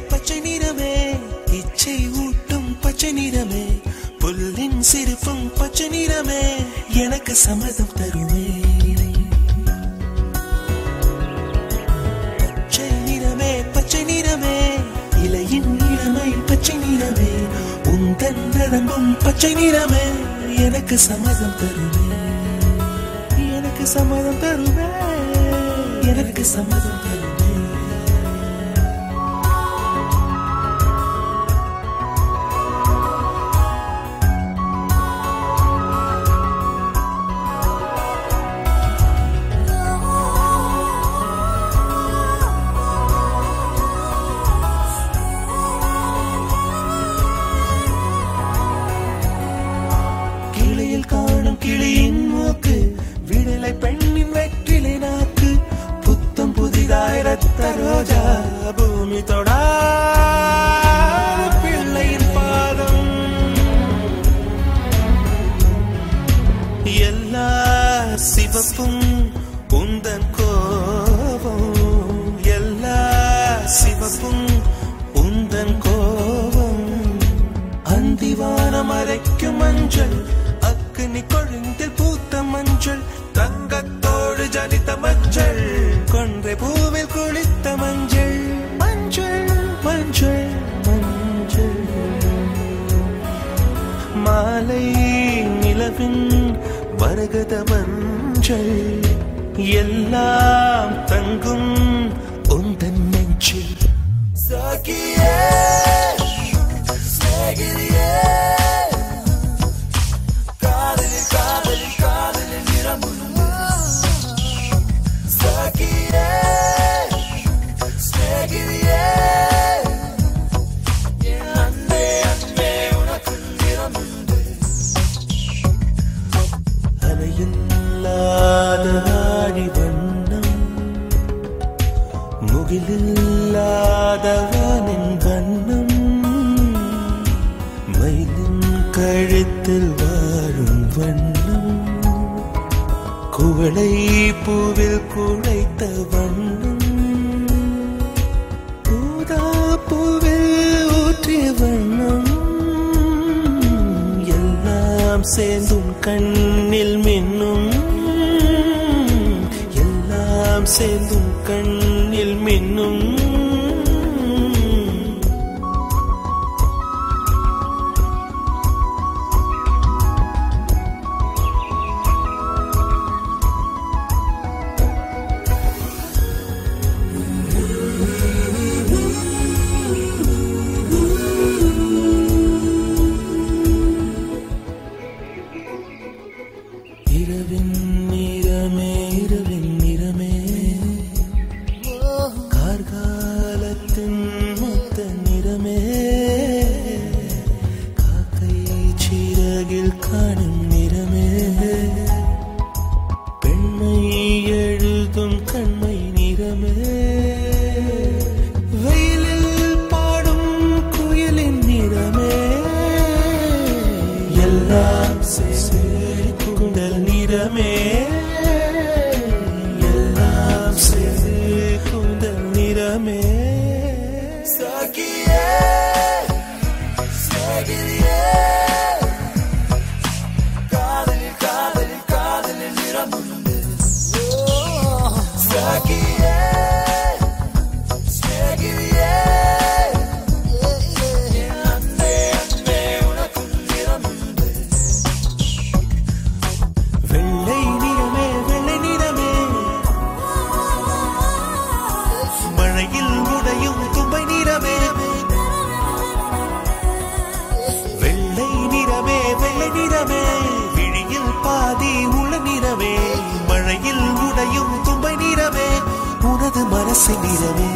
பச்சை நிறமே இச்சை ஊட்டும் பச்சை நிறமே புல்லின் சிரிப்பும் பச்சை நிறமே எனக்கு சம்மதம் தருமே பச்சை நிறமே இலையின் இளமை பச்சை நிறமே உந்தன் நரம்பும் பச்சை நிறமே எனக்கு சம்மதம் தருமே எனக்கு சம்மதம் தருமே எனக்கு சம்மதம் தருமே காணும் கிளியின் மூக்கு விடலை பெண்ணின் வெற்றிலை நாக்கு புத்தம் புதிதாய் ரத்த ரோஜா பூமி தொடா பிள்ளையின் பாதம் எல்லா சிவப்பும் உந்தன் கோபம் எல்லா சிவப்பும் உந்தன் கோபம் அந்திவானம் அரைக்கும் மஞ்சள் அக்னி கொழுந்தில் பூத்த மஞ்சள் தங்கத்தோடு ஜனித்த மஞ்சள் கொன்றை பூவில் குளித்த மஞ்சள் மஞ்சள் மஞ்சள் மஞ்சள் மாலை நிலவின் மரகத மஞ்சள் எல்லாம் தங்கும் உந்தன் நெஞ்சில் சாகியே சாகியே முகிலில்லாதவனின் வண்ணம் மயிலின் கழுத்தில் வாழும் வண்ணம் குவளை பூவில் குழைத்த வண்ணம் ஊதா பூவில் ஊற்றிய வண்ணம் எல்லாம் சேர்ந்தும் கண்ணில் மின்னும் எல்லாம் சேர்ந்தும் கண்ணில் மின்னும் இரவின் நிறமே இரவின் நிறமே கார்காலத்தின் மொத்த நிறமே காக்கை சிறகில் காணும் நிறமே பெண்மை எழுதும் கண்மை நிறமே வெயிலில் பாடும் குயிலின் நிறமே எல்லாம் குந்தல் நிறமே எல்லாம் சேர்ந்து குந்தல் நிறமே சாகியே சாகியே காதலில் காதலில் காதலில் நிறமுண்டு சாகியே சாகியே மழையில் உடையும் தும்பை நிறமே விழியில் பாதி உள்ள நிறமே மழையில் உடையும் தும்பை நிறமே உனது மனசு நிறமே